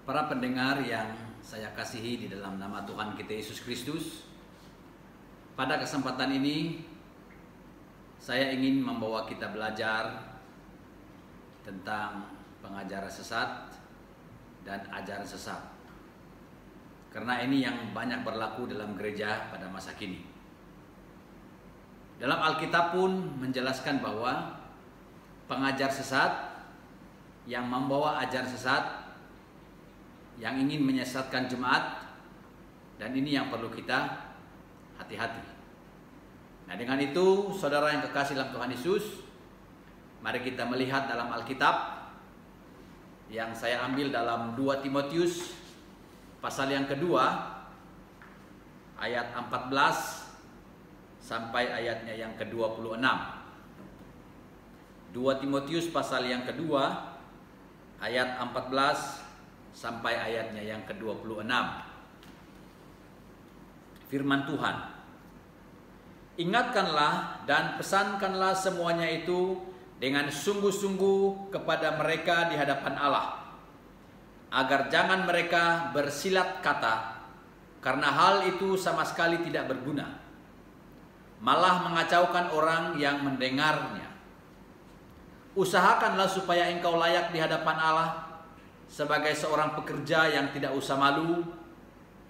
Para pendengar yang saya kasihi di dalam nama Tuhan kita Yesus Kristus, pada kesempatan ini saya ingin membawa kita belajar tentang pengajaran sesat dan ajaran sesat. Karena ini yang banyak berlaku dalam gereja pada masa kini. Dalam Alkitab pun menjelaskan bahwa pengajar sesat yang membawa ajaran sesat yang ingin menyesatkan jemaat, dan ini yang perlu kita hati-hati. Nah, dengan itu saudara yang kekasih dalam Tuhan Yesus, mari kita melihat dalam Alkitab yang saya ambil dalam 2 Timotius pasal yang kedua ayat 14 sampai ayatnya yang ke-26. 2 Timotius pasal yang kedua ayat 14 sampai ayatnya yang ke-26. Firman Tuhan, ingatkanlah dan pesankanlah semuanya itu dengan sungguh-sungguh kepada mereka di hadapan Allah, agar jangan mereka bersilat kata, karena hal itu sama sekali tidak berguna, malah mengacaukan orang yang mendengarnya. Usahakanlah supaya engkau layak di hadapan Allah sebagai seorang pekerja yang tidak usah malu,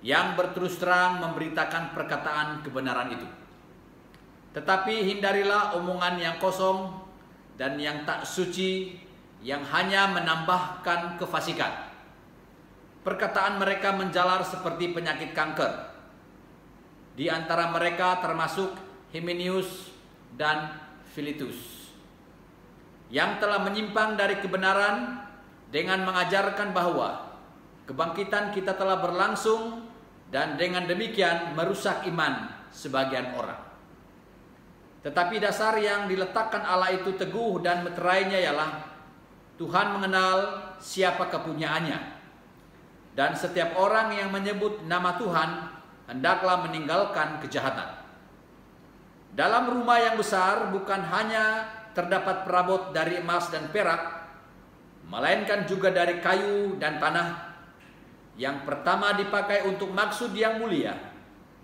yang berterus terang memberitakan perkataan kebenaran itu. Tetapi hindarilah omongan yang kosong dan yang tak suci, yang hanya menambahkan kefasikan. Perkataan mereka menjalar seperti penyakit kanker. Di antara mereka termasuk Hymenaeus dan Philetus, yang telah menyimpang dari kebenaran dengan mengajarkan bahwa kebangkitan kita telah berlangsung, dan dengan demikian merusak iman sebagian orang. Tetapi dasar yang diletakkan Allah itu teguh, dan meterainya ialah Tuhan mengenal siapa kepunyaannya, dan setiap orang yang menyebut nama Tuhan hendaklah meninggalkan kejahatan. Dalam rumah yang besar bukan hanya terdapat perabot dari emas dan perak, melainkan juga dari kayu dan tanah. Yang pertama dipakai untuk maksud yang mulia,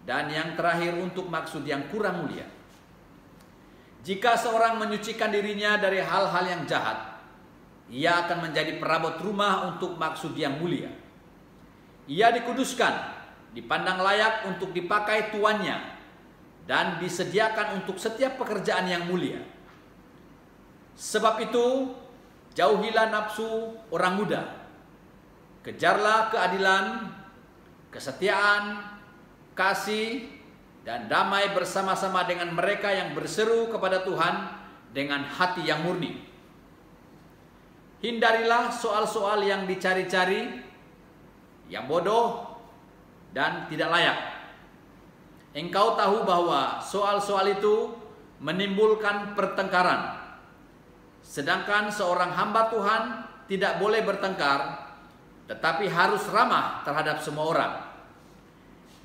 dan yang terakhir untuk maksud yang kurang mulia. Jika seorang menyucikan dirinya dari hal-hal yang jahat, ia akan menjadi perabot rumah untuk maksud yang mulia. Ia dikuduskan, dipandang layak untuk dipakai tuannya, dan disediakan untuk setiap pekerjaan yang mulia. Sebab itu, jauhilah nafsu orang muda, kejarlah keadilan, kesetiaan, kasih, dan damai bersama-sama dengan mereka yang berseru kepada Tuhan dengan hati yang murni. Hindarilah soal-soal yang dicari-cari, yang bodoh dan tidak layak. Engkau tahu bahwa soal-soal itu menimbulkan pertengkaran. Sedangkan seorang hamba Tuhan tidak boleh bertengkar, tetapi harus ramah terhadap semua orang.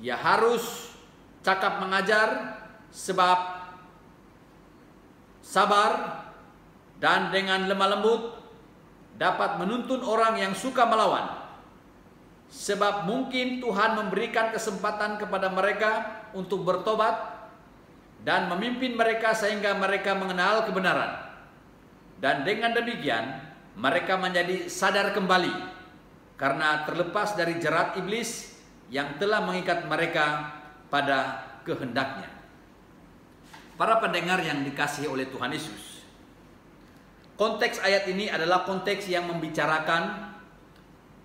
Ia harus cakap mengajar, sebab sabar dan dengan lemah lembut dapat menuntun orang yang suka melawan. Sebab mungkin Tuhan memberikan kesempatan kepada mereka untuk bertobat dan memimpin mereka sehingga mereka mengenal kebenaran. Dan dengan demikian mereka menjadi sadar kembali karena terlepas dari jerat iblis yang telah mengikat mereka pada kehendaknya. Para pendengar yang dikasihi oleh Tuhan Yesus, konteks ayat ini adalah konteks yang membicarakan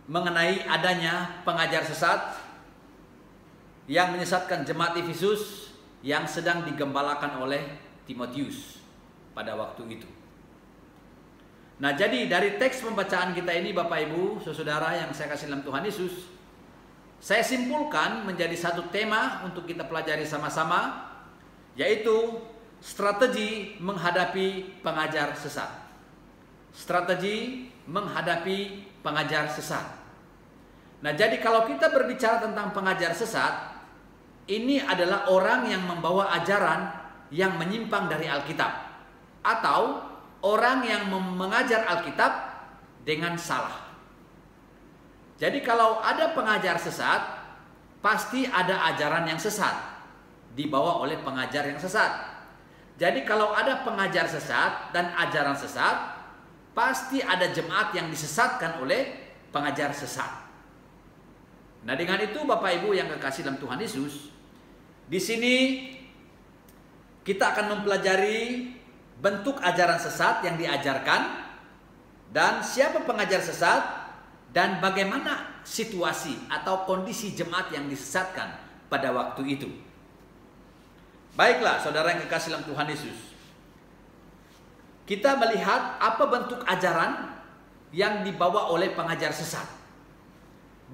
mengenai adanya pengajar sesat yang menyesatkan jemaat Efesus yang sedang digembalakan oleh Timotius pada waktu itu. Nah, jadi dari teks pembacaan kita ini, Bapak Ibu, saudara yang saya kasih dalam Tuhan Yesus, saya simpulkan menjadi satu tema untuk kita pelajari sama-sama, yaitu strategi menghadapi pengajar sesat. Strategi menghadapi pengajar sesat. Nah, jadi kalau kita berbicara tentang pengajar sesat, ini adalah orang yang membawa ajaran yang menyimpang dari Alkitab, atau orang yang mengajar Alkitab dengan salah. Jadi kalau ada pengajar sesat, pasti ada ajaran yang sesat dibawa oleh pengajar yang sesat. Jadi kalau ada pengajar sesat dan ajaran sesat, pasti ada jemaat yang disesatkan oleh pengajar sesat. Nah, dengan itu Bapak Ibu yang kekasih dalam Tuhan Yesus, di sini kita akan mempelajari bentuk ajaran sesat yang diajarkan dan siapa pengajar sesat dan bagaimana situasi atau kondisi jemaat yang disesatkan pada waktu itu. Baiklah, saudara yang kekasih dalam Tuhan Yesus, kita melihat apa bentuk ajaran yang dibawa oleh pengajar sesat.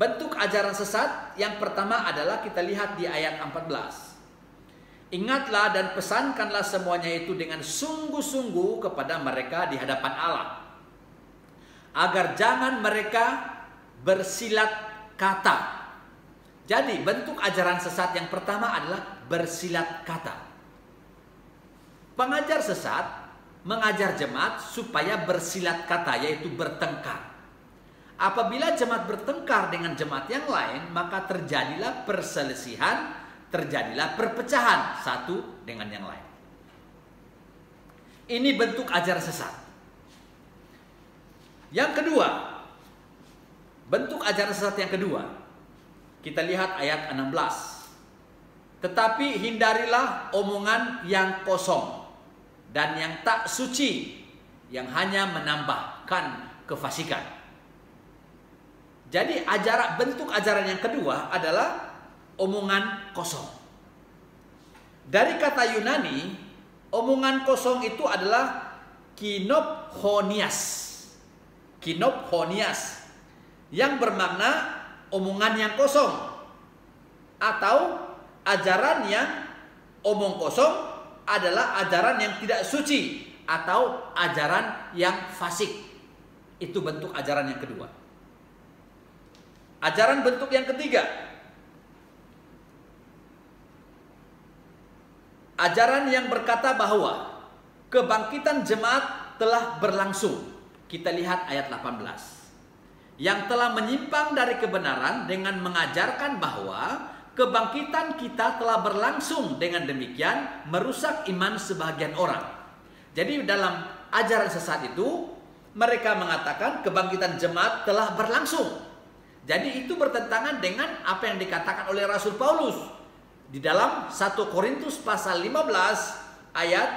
Bentuk ajaran sesat yang pertama adalah kita lihat di ayat 14. Ingatlah dan pesankanlah semuanya itu dengan sungguh-sungguh kepada mereka di hadapan Allah, agar jangan mereka bersilat kata. Jadi bentuk ajaran sesat yang pertama adalah bersilat kata. Pengajar sesat mengajar jemaat supaya bersilat kata, yaitu bertengkar. Apabila jemaat bertengkar dengan jemaat yang lain, maka terjadilah perselisihan, terjadilah perpecahan satu dengan yang lain. Ini bentuk ajaran sesat. Yang kedua, bentuk ajaran sesat yang kedua, kita lihat ayat 16. Tetapi hindarilah omongan yang kosong dan yang tak suci, yang hanya menambahkan kefasikan. Jadi bentuk ajaran yang kedua adalah omongan kosong. Dari kata Yunani, omongan kosong itu adalah kinophonias. Kinophonias yang bermakna omongan yang kosong atau ajaran yang omong kosong adalah ajaran yang tidak suci atau ajaran yang fasik. Itu bentuk ajaran yang kedua. Ajaran bentuk yang ketiga, ajaran yang berkata bahwa kebangkitan jemaat telah berlangsung. Kita lihat ayat 18. Yang telah menyimpang dari kebenaran dengan mengajarkan bahwa kebangkitan kita telah berlangsung, dengan demikian merusak iman sebagian orang. Jadi dalam ajaran sesat itu mereka mengatakan kebangkitan jemaat telah berlangsung. Jadi itu bertentangan dengan apa yang dikatakan oleh Rasul Paulus di dalam 1 Korintus pasal 15 ayat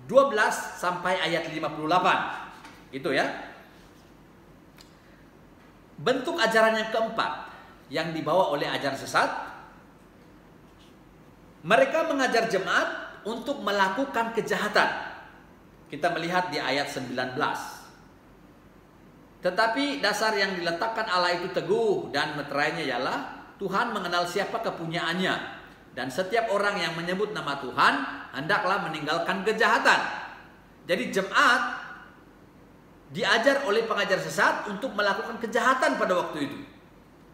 12 sampai ayat 58. Itu ya. Bentuk ajaran yang keempat yang dibawa oleh ajaran sesat, mereka mengajar jemaat untuk melakukan kejahatan. Kita melihat di ayat 19. Tetapi dasar yang diletakkan Allah itu teguh, dan meterainya ialah Tuhan mengenal siapa kepunyaannya, dan setiap orang yang menyebut nama Tuhan hendaklah meninggalkan kejahatan. Jadi jemaat diajar oleh pengajar sesat untuk melakukan kejahatan pada waktu itu.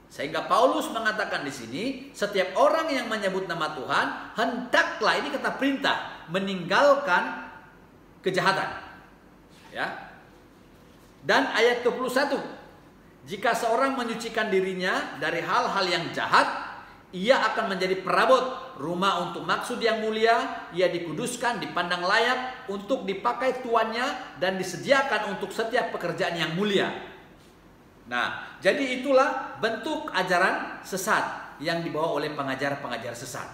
Sehingga Paulus mengatakan di sini, setiap orang yang menyebut nama Tuhan hendaklah, ini kata perintah, meninggalkan kejahatan. Ya. Dan ayat 21, jika seorang menyucikan dirinya dari hal-hal yang jahat, ia akan menjadi perabot rumah untuk maksud yang mulia, ia dikuduskan, dipandang layak untuk dipakai tuannya, dan disediakan untuk setiap pekerjaan yang mulia. Nah, jadi itulah bentuk ajaran sesat yang dibawa oleh pengajar-pengajar sesat.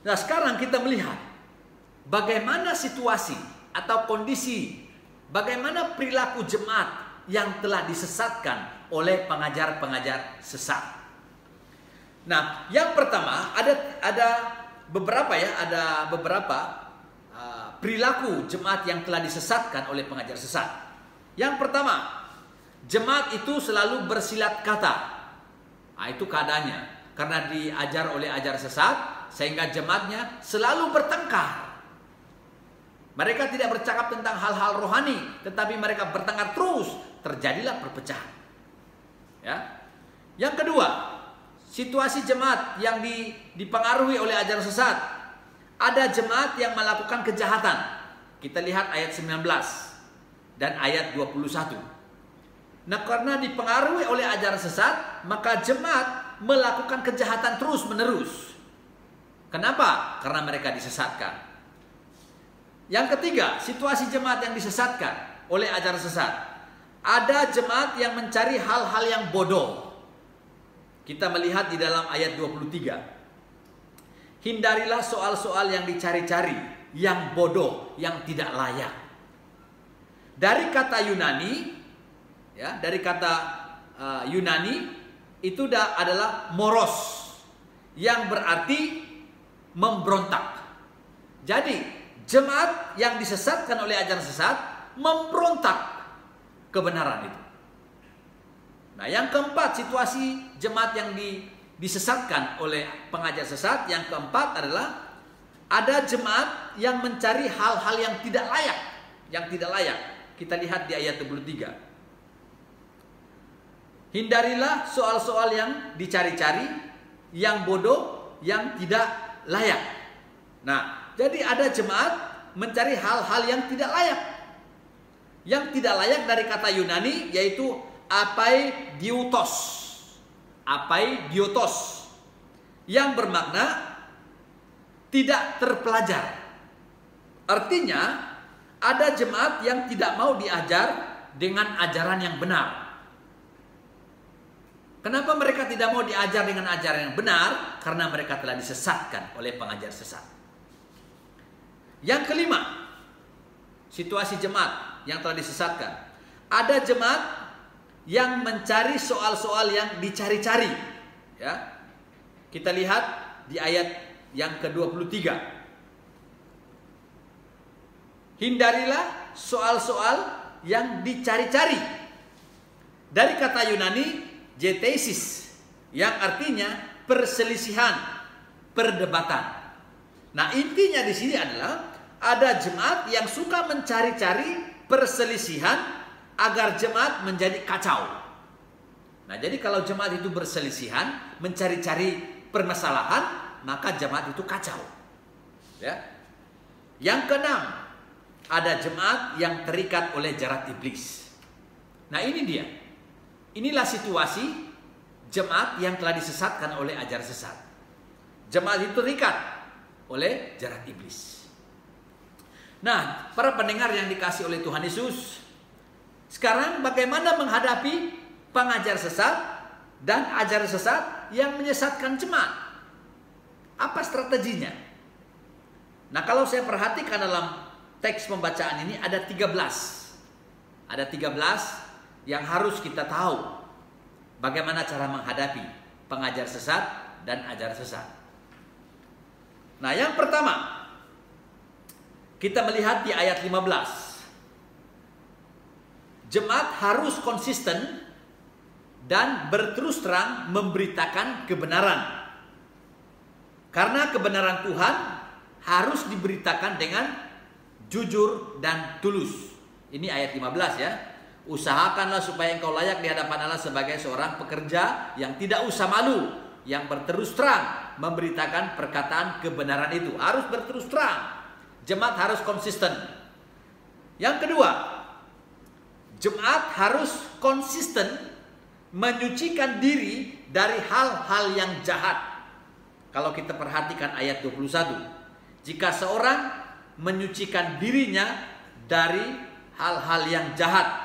Nah, sekarang kita melihat bagaimana situasi atau kondisi, bagaimana perilaku jemaat yang telah disesatkan oleh pengajar-pengajar sesat. Nah, yang pertama ada beberapa perilaku jemaat yang telah disesatkan oleh pengajar sesat. Yang pertama, jemaat itu selalu bersilat kata. Nah, itu keadaannya. Karena diajar oleh ajar sesat, sehingga jemaatnya selalu bertengkar. Mereka tidak bercakap tentang hal-hal rohani, tetapi mereka bertengkar terus. Terjadilah perpecahan. Ya. Yang kedua, situasi jemaat yang dipengaruhi oleh ajaran sesat. Ada jemaat yang melakukan kejahatan. Kita lihat ayat 19 dan ayat 21. Nah, karena dipengaruhi oleh ajaran sesat, maka jemaat melakukan kejahatan terus-menerus. Kenapa? Karena mereka disesatkan. Yang ketiga, situasi jemaat yang disesatkan oleh ajaran sesat. Ada jemaat yang mencari hal-hal yang bodoh. Kita melihat di dalam ayat 23. Hindarilah soal-soal yang dicari-cari, yang bodoh, yang tidak layak. Dari kata Yunani, ya, dari kata Yunani itu adalah moros, yang berarti memberontak. Jadi jemaat yang disesatkan oleh ajaran sesat memberontak kebenaran itu. Nah, yang keempat, situasi jemaat yang disesatkan oleh pengajar sesat, yang keempat adalah ada jemaat yang mencari hal-hal yang tidak layak, yang tidak layak. Kita lihat di ayat 23. Hindarilah soal-soal yang dicari-cari, yang bodoh, yang tidak layak. Nah, jadi ada jemaat mencari hal-hal yang tidak layak. Yang tidak layak dari kata Yunani yaitu apaidiotos. Apaidiotos, yang bermakna tidak terpelajar. Artinya ada jemaat yang tidak mau diajar dengan ajaran yang benar. Kenapa mereka tidak mau diajar dengan ajaran yang benar? Karena mereka telah disesatkan oleh pengajar sesat. Yang kelima, situasi jemaat yang telah disesatkan. Ada jemaat yang mencari soal-soal yang dicari-cari. Ya, kita lihat di ayat yang ke-23. Hindarilah soal-soal yang dicari-cari. Dari kata Yunani jetesis, yang artinya perselisihan, perdebatan. Nah, intinya di sini adalah ada jemaat yang suka mencari-cari perselisihan agar jemaat menjadi kacau. Nah, jadi kalau jemaat itu berselisihan, mencari-cari permasalahan, maka jemaat itu kacau. Ya. Yang keenam, ada jemaat yang terikat oleh jerat iblis. Nah, ini dia. Inilah situasi jemaat yang telah disesatkan oleh ajaran sesat. Jemaat itu terikat oleh jerat iblis. Nah, para pendengar yang dikasihi oleh Tuhan Yesus, sekarang bagaimana menghadapi pengajar sesat dan ajaran sesat yang menyesatkan jemaat? Apa strateginya? Nah, kalau saya perhatikan dalam teks pembacaan ini ada 13. Ada 13 yang harus kita tahu bagaimana cara menghadapi pengajar sesat dan ajaran sesat. Nah, yang pertama, kita melihat di ayat 15. Jemaat harus konsisten dan berterus terang memberitakan kebenaran. Karena kebenaran Tuhan harus diberitakan dengan jujur dan tulus. Ini ayat 15 ya. Usahakanlah supaya engkau layak di hadapan Allah sebagai seorang pekerja yang tidak usah malu, yang berterus terang memberitakan perkataan kebenaran itu. Harus berterus terang. Jemaat harus konsisten. Yang kedua, jemaat harus konsisten menyucikan diri dari hal-hal yang jahat. Kalau kita perhatikan ayat 21, jika seorang menyucikan dirinya dari hal-hal yang jahat,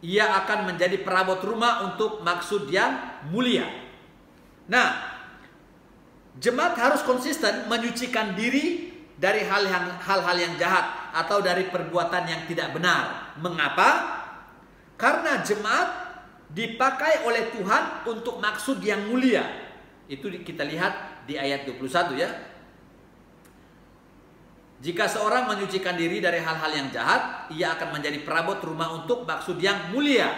ia akan menjadi perabot rumah untuk maksud yang mulia. Nah, jemaat harus konsisten menyucikan diri dari hal-hal yang jahat atau dari perbuatan yang tidak benar. Mengapa? Karena jemaat dipakai oleh Tuhan untuk maksud yang mulia. Itu kita lihat di ayat 21 ya. Jika seorang menyucikan diri dari hal-hal yang jahat, ia akan menjadi perabot rumah untuk maksud yang mulia.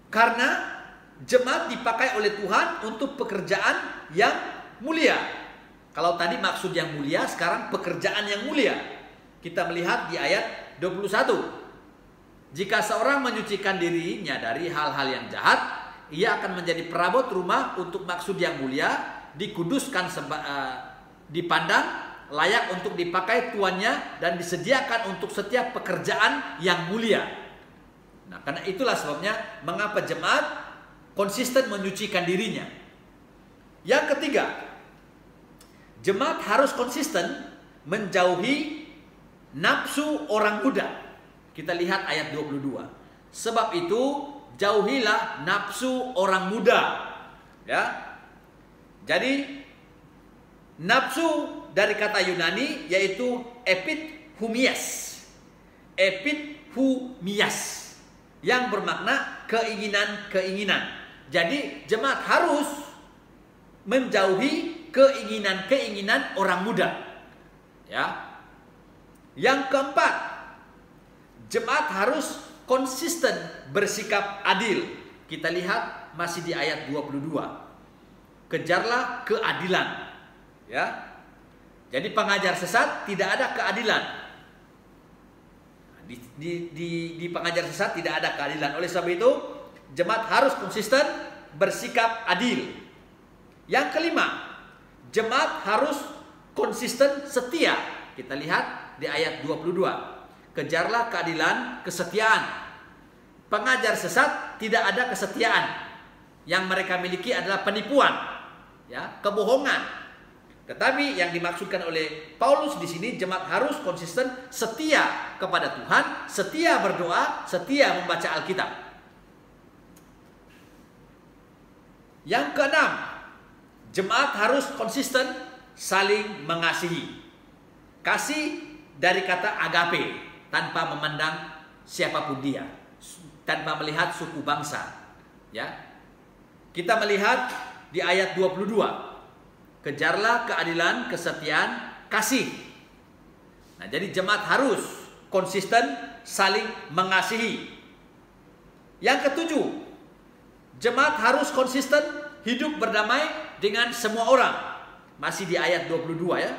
Karena jemaat dipakai oleh Tuhan untuk pekerjaan yang mulia. Kalau tadi maksud yang mulia, sekarang pekerjaan yang mulia. Kita melihat di ayat 21. Jika seorang menyucikan dirinya dari hal-hal yang jahat, ia akan menjadi perabot rumah untuk maksud yang mulia, dikuduskan dipandang layak untuk dipakai tuannya dan disediakan untuk setiap pekerjaan yang mulia. Nah, karena itulah sebabnya mengapa jemaat konsisten menyucikan dirinya. Yang ketiga, jemaat harus konsisten menjauhi nafsu orang muda. Kita lihat ayat 22. Sebab itu jauhilah nafsu orang muda. Ya. Jadi nafsu dari kata Yunani yaitu epithumias. Epithumias yang bermakna keinginan-keinginan. Jadi jemaat harus menjauhi keinginan-keinginan orang muda. Ya. Yang keempat, jemaat harus konsisten bersikap adil. Kita lihat masih di ayat 22. Kejarlah keadilan. Ya. Jadi pengajar sesat tidak ada keadilan. Di pengajar sesat tidak ada keadilan. Oleh sebab itu, jemaat harus konsisten bersikap adil. Yang kelima, jemaat harus konsisten setia. Kita lihat di ayat 22. Kejarlah keadilan, kesetiaan. Pengajar sesat tidak ada kesetiaan. Yang mereka miliki adalah penipuan, ya, kebohongan. Tetapi yang dimaksudkan oleh Paulus di sini, jemaat harus konsisten setia kepada Tuhan, setia berdoa, setia membaca Alkitab. Yang keenam, jemaat harus konsisten saling mengasihi. Kasih dari kata agape, tanpa memandang siapapun dia, tanpa melihat suku bangsa. Ya. Kita melihat di ayat 22. Kejarlah keadilan, kesetiaan, kasih. Nah, jadi jemaat harus konsisten saling mengasihi. Yang ketujuh, jemaat harus konsisten hidup berdamai dengan semua orang. Masih di ayat 22 ya.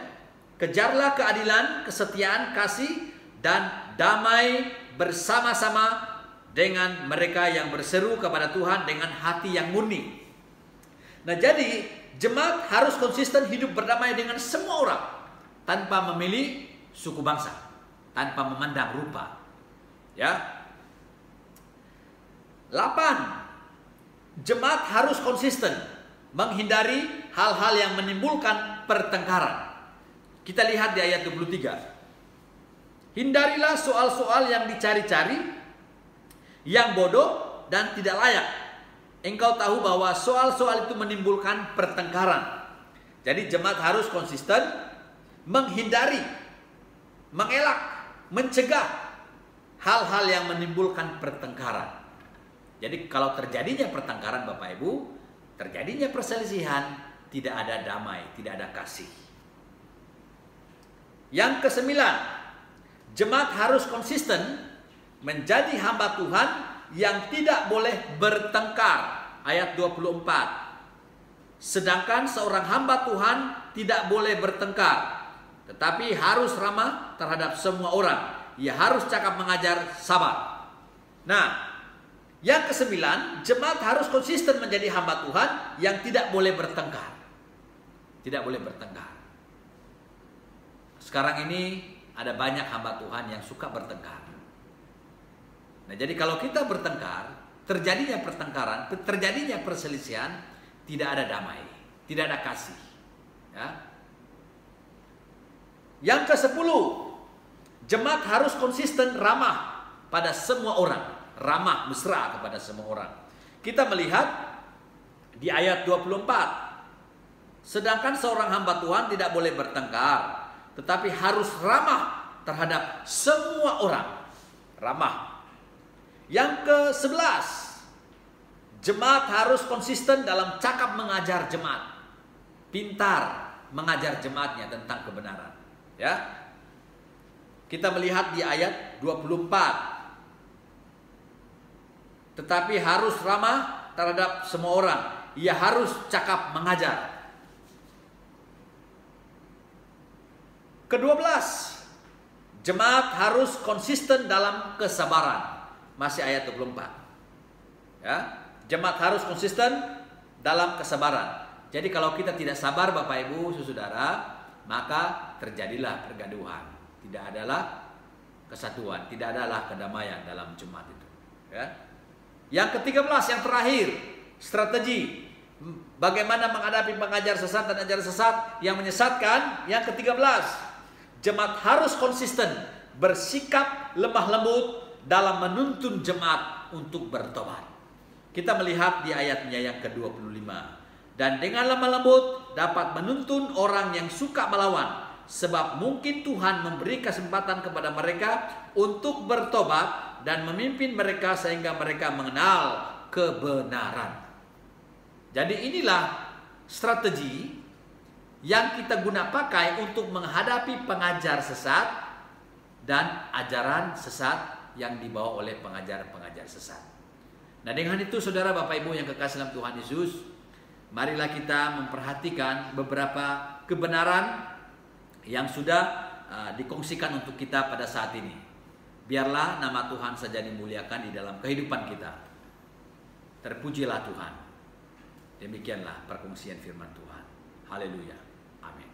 Kejarlah keadilan, kesetiaan, kasih, dan damai bersama-sama dengan mereka yang berseru kepada Tuhan dengan hati yang murni. Nah, jadi jemaat harus konsisten hidup berdamai dengan semua orang tanpa memilih suku bangsa, tanpa memandang rupa. Ya. 8. Jemaat harus konsisten menghindari hal-hal yang menimbulkan pertengkaran. Kita lihat di ayat 23. Hindarilah soal-soal yang dicari-cari, yang bodoh dan tidak layak. Engkau tahu bahwa soal-soal itu menimbulkan pertengkaran. Jadi jemaat harus konsisten menghindari, mengelak, mencegah hal-hal yang menimbulkan pertengkaran. Jadi kalau terjadinya pertengkaran Bapak Ibu, terjadinya perselisihan, tidak ada damai, tidak ada kasih. Yang kesembilan, jemaat harus konsisten menjadi hamba Tuhan yang tidak boleh bertengkar. Ayat 24. Sedangkan seorang hamba Tuhan tidak boleh bertengkar, tetapi harus ramah terhadap semua orang. Ia harus cakap mengajar, sabar. Nah, yang kesembilan, jemaat harus konsisten menjadi hamba Tuhan yang tidak boleh bertengkar. Tidak boleh bertengkar. Sekarang ini ada banyak hamba Tuhan yang suka bertengkar. Nah, jadi kalau kita bertengkar, terjadinya pertengkaran, terjadinya perselisihan, tidak ada damai, tidak ada kasih. Ya. Yang ke-10, jemaat harus konsisten ramah pada semua orang, ramah mesra kepada semua orang. Kita melihat di ayat 24. Sedangkan seorang hamba Tuhan tidak boleh bertengkar, tetapi harus ramah terhadap semua orang. Ramah. Yang ke-11, jemaat harus konsisten dalam cakap mengajar jemaat. Pintar mengajar jemaatnya tentang kebenaran. Ya. Kita melihat di ayat 24. Tetapi harus ramah terhadap semua orang. Ia harus cakap mengajar. Ke-12, jemaat harus konsisten dalam kesabaran. Masih ayat 24. Ya, jemaat harus konsisten dalam kesabaran. Jadi kalau kita tidak sabar Bapak Ibu Saudara, maka terjadilah pergaduhan. Tidak adalah kesatuan, tidak adalah kedamaian dalam jemaat itu. Ya. Yang ke-13, yang terakhir, strategi bagaimana menghadapi pengajar sesat dan ajar sesat yang menyesatkan. Yang ke-13, jemaat harus konsisten bersikap lemah lembut dalam menuntun jemaat untuk bertobat. Kita melihat di ayatnya yang ke-25. Dan dengan lemah lembut dapat menuntun orang yang suka melawan, sebab mungkin Tuhan memberi kesempatan kepada mereka untuk bertobat dan memimpin mereka sehingga mereka mengenal kebenaran. Jadi inilah strategi yang kita guna pakai untuk menghadapi pengajar sesat dan ajaran sesat yang dibawa oleh pengajar-pengajar sesat. Nah, dengan itu saudara Bapak Ibu yang kekasih dalam Tuhan Yesus, marilah kita memperhatikan beberapa kebenaran yang sudah dikongsikan untuk kita pada saat ini. Biarlah nama Tuhan saja dimuliakan di dalam kehidupan kita. Terpujilah Tuhan. Demikianlah perkongsian firman Tuhan. Haleluya. Amin.